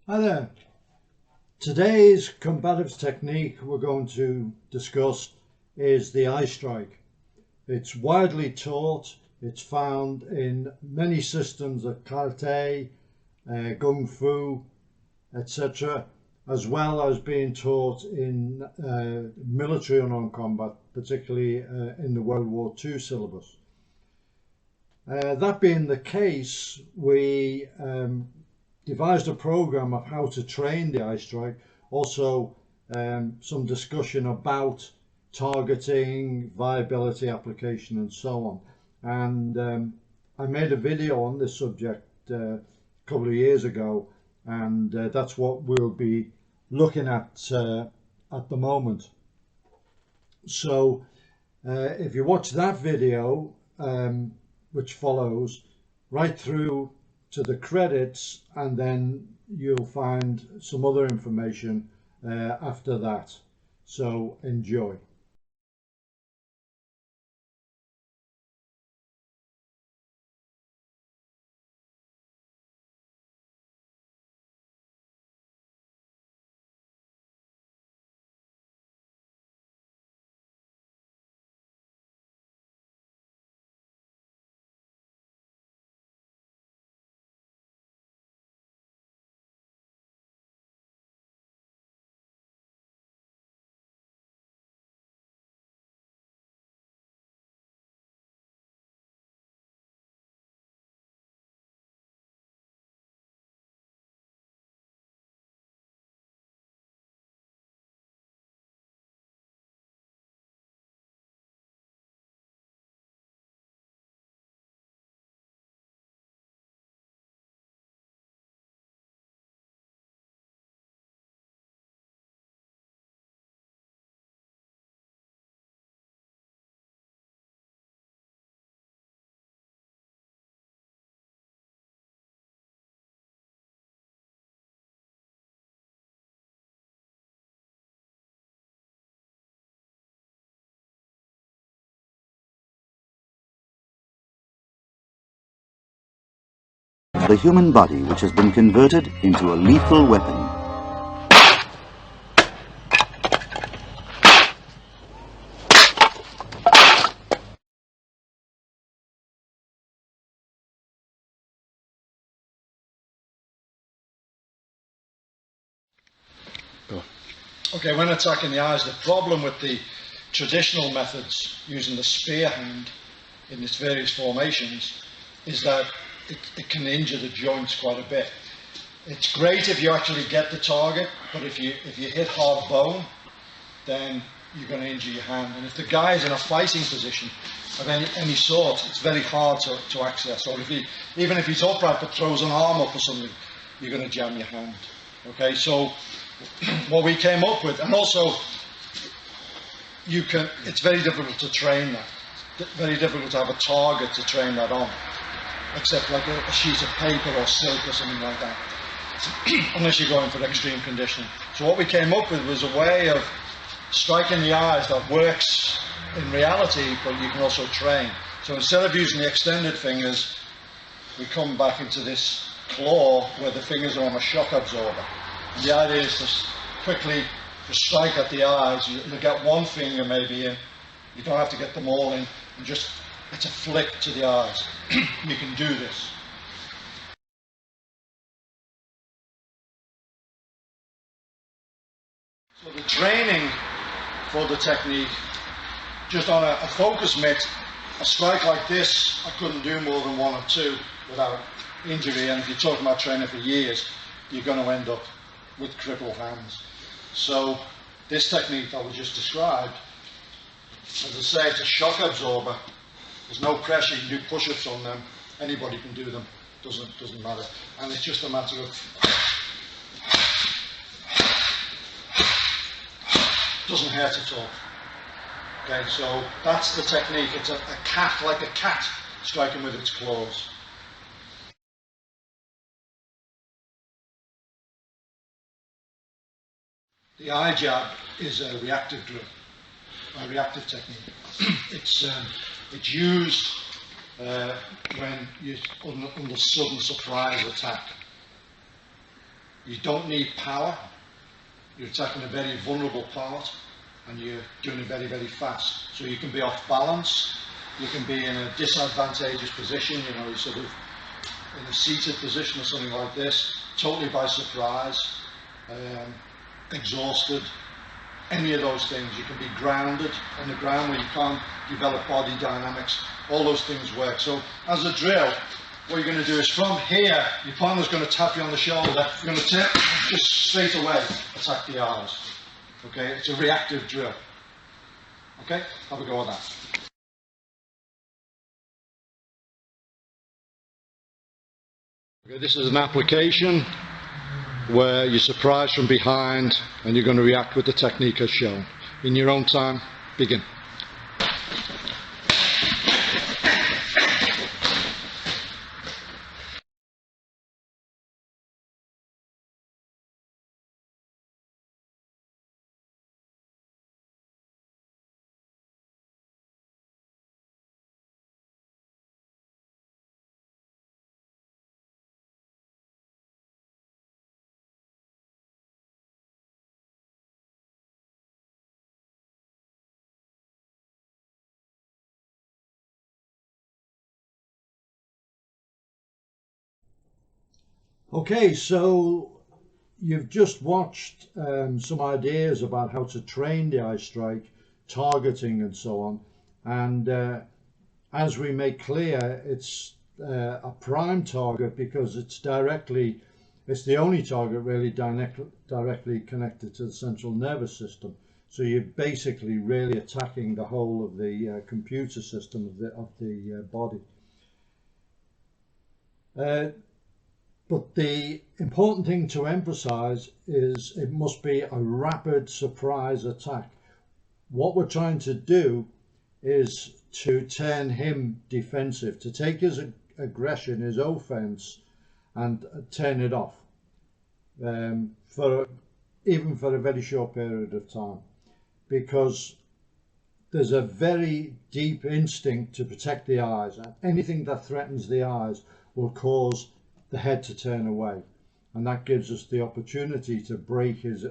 Hi there. Today's combatives technique we're going to discuss is the Eyestrike. It's widely taught. It's found in many systems of karate, gung fu, etc., as well as being taught in military unarmed combat, particularly in the World War II syllabus. That being the case, we devised a program of how to train the Eyestrike, also some discussion about targeting, viability, application, and so on. And I made a video on this subject a couple of years ago, and that's what we'll be looking at the moment. So if you watch that video, which follows right through to the credits, and then you'll find some other information after that. So enjoy. The human body, which has been converted into a lethal weapon. Okay, when attacking the eyes, the problem with the traditional methods using the spear hand in its various formations is that it can injure the joints quite a bit. It's great if you actually get the target, but if you hit hard bone, then you're going to injure your hand. And if the guy is in a fighting position of any sort, it's very hard to access. Or even if he's upright but throws an arm up or something, you're going to jam your hand. Okay, so what we came up with, and also it's very difficult to train that. Very difficult to have a target to train that on, except like a sheet of paper or silk or something like that, unless you're going for extreme conditioning. So what we came up with was a way of striking the eyes that works in reality, but you can also train. So instead of using the extended fingers, we come back into this claw where the fingers are on a shock absorber. And the idea is to quickly strike at the eyes. You'll get one finger maybe in. You don't have to get them all in. And just, it's a flick to the eyes. You can do this. So the training for the technique, just on a focus mitt, a strike like this, I couldn't do more than one or two without injury. And if you're talking about training for years, you're going to end up with crippled hands. So this technique that was just described, as I say, it's a shock absorber. There's no pressure. You can do push-ups on them. Anybody can do them. Doesn't matter. And it's just a matter of doesn't hurt at all. Okay, so that's the technique. It's a cat, like a cat, striking with its claws. The eye jab is a reactive drill, a reactive technique. It's used when you're under sudden surprise attack. You don't need power. You're attacking a very vulnerable part, and you're doing it very, very fast. So you can be off balance, you can be in a disadvantageous position, you know, you're sort of in a seated position or something like this, totally by surprise, exhausted, any of those things. You can be grounded on the ground where you can't develop body dynamics. All those things work. So as a drill, what you're going to do is from here, your partner's going to tap you on the shoulder, you're going to tap, just straight away attack the eyes. Okay, it's a reactive drill. Okay, have a go at that. Okay, this is an application where you're surprised from behind and you're going to react with the technique as shown. In your own time, begin. Okay, so you've just watched some ideas about how to train the Eyestrike, targeting and so on, and as we make clear, it's a prime target because it's the only target really directly connected to the central nervous system. So you're basically really attacking the whole of the computer system of the body. But the important thing to emphasize is it must be a rapid surprise attack. What we're trying to do is to turn him defensive, to take his aggression, his offense, and turn it off, even for a very short period of time, because there's a very deep instinct to protect the eyes, and anything that threatens the eyes will cause the head to turn away, and that gives us the opportunity to break his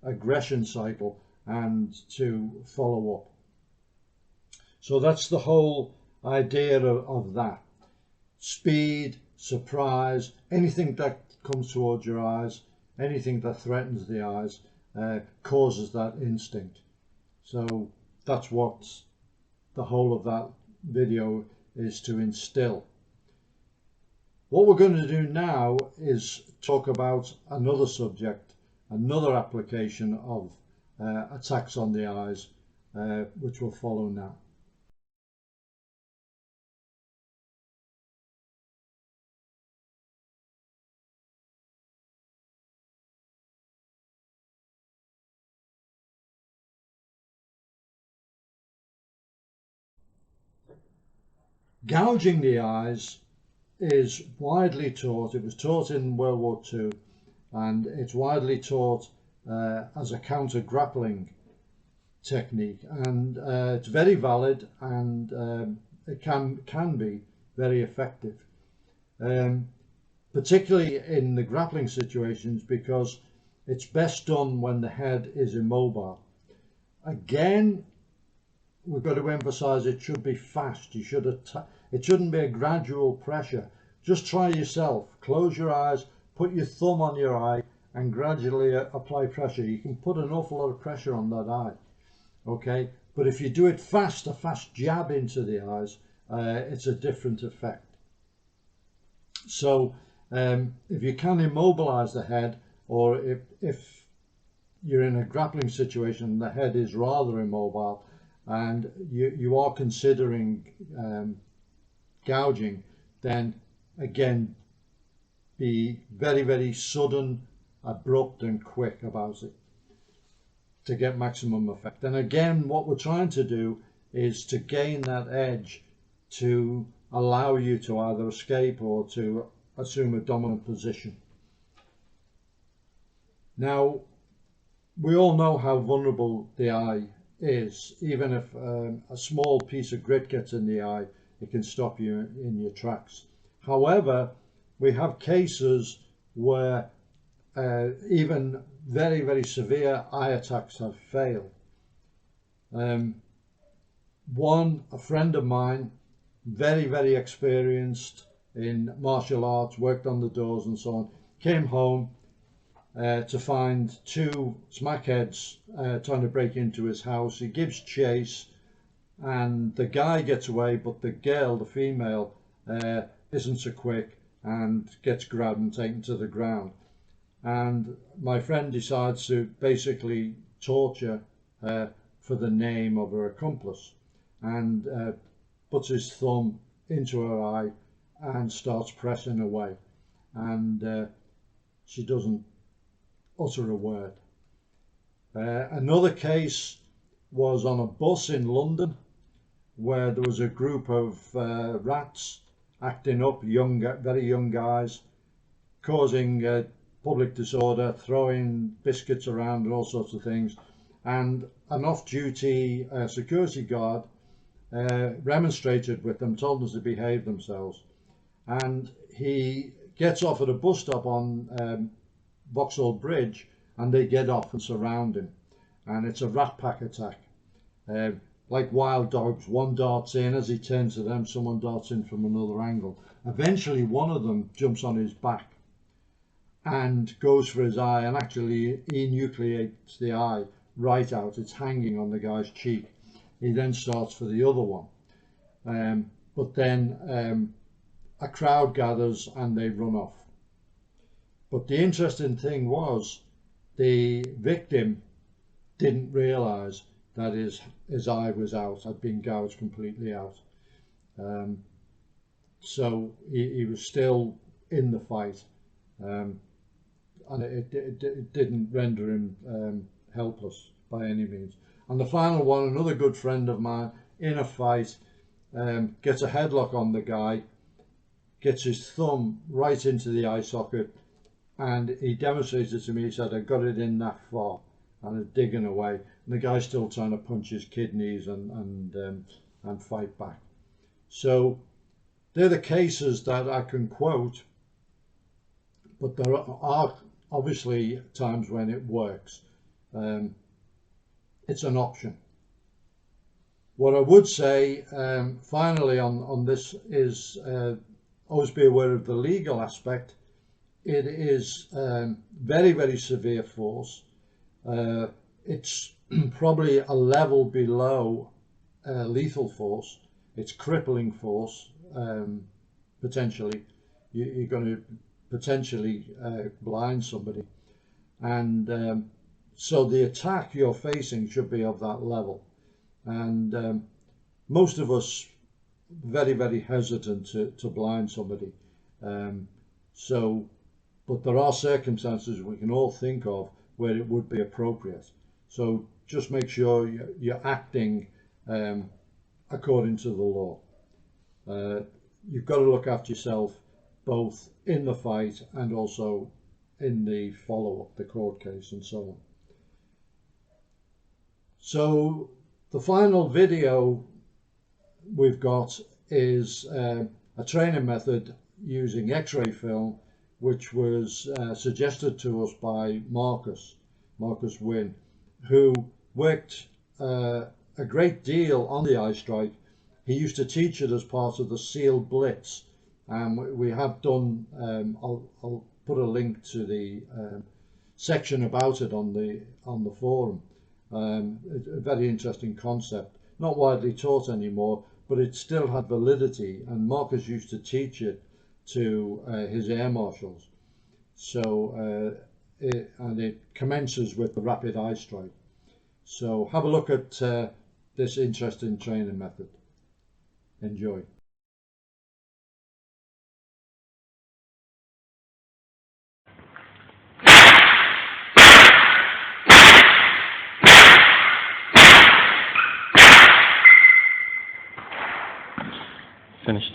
aggression cycle and to follow up. So that's the whole idea of that. Speed, surprise, anything that comes towards your eyes, anything that threatens the eyes causes that instinct. So that's what the whole of that video is to instill. What we're going to do now is talk about another subject, another application of attacks on the eyes, which will follow now. Gouging the eyes is widely taught. It was taught in World War II, and it's widely taught as a counter-grappling technique, and it's very valid, and it can be very effective, particularly in the grappling situations, because it's best done when the head is immobile. Again, we've got to emphasize it should be fast. It shouldn't be a gradual pressure. Just try yourself. Close your eyes, put your thumb on your eye, and gradually apply pressure. You can put an awful lot of pressure on that eye. Okay, but if you do it fast, a fast jab into the eyes, it's a different effect. So if you can immobilize the head, or if you're in a grappling situation, the head is rather immobile, and you are considering gouging, then again be very, very sudden, abrupt and quick about it to get maximum effect. And again, what we're trying to do is to gain that edge to allow you to either escape or to assume a dominant position. Now, we all know how vulnerable the eye is. Even if a small piece of grit gets in the eye, it can stop you in your tracks. However, we have cases where even very, very severe eye attacks have failed. A friend of mine, very, very experienced in martial arts, worked on the doors and so on, came home to find two smackheads trying to break into his house. He gives chase and the guy gets away, but the girl, the female, isn't so quick and gets grabbed and taken to the ground. And my friend decides to basically torture her for the name of her accomplice, and puts his thumb into her eye and starts pressing away, and she doesn't utter a word. Another case was on a bus in London where there was a group of rats acting up, very young guys, causing public disorder, throwing biscuits around and all sorts of things, and an off-duty security guard remonstrated with them, told them to behave themselves, and he gets off at a bus stop on Vauxhall Bridge, and they get off and surround him, and it's a rat pack attack. Like wild dogs, one darts in, as he turns to them, someone darts in from another angle. Eventually one of them jumps on his back and goes for his eye, and actually enucleates the eye right out. It's hanging on the guy's cheek. He then starts for the other one, but then a crowd gathers and they run off. But the interesting thing was the victim didn't realize that his eye was out, had been gouged completely out. So he was still in the fight, and it didn't render him helpless by any means. And the final one, another good friend of mine, in a fight, gets a headlock on the guy, gets his thumb right into the eye socket, and he demonstrated to me, he said, I got it in that far, and it's digging away, and the guy's still trying to punch his kidneys and fight back. So they're the cases that I can quote, but there are obviously times when it works. It's an option. What I would say finally on this is always be aware of the legal aspect. It is very, very severe force. It's probably a level below lethal force. It's crippling force, potentially. You're going to potentially blind somebody. And so the attack you're facing should be of that level. And most of us very, very hesitant to blind somebody. But there are circumstances we can all think of where it would be appropriate. So just make sure you're acting according to the law. You've got to look after yourself both in the fight and also in the follow-up, the court case and so on. So the final video we've got is a training method using X-ray film, which was suggested to us by Marcus Wynn, who worked a great deal on the Eyestrike. He used to teach it as part of the SEAL Blitz, and we have done, I'll put a link to the section about it on the forum. A very interesting concept, not widely taught anymore, but it still had validity, and Marcus used to teach it to his air marshals. So it commences with the rapid eye strike. So have a look at this interesting training method. Enjoy. Finished.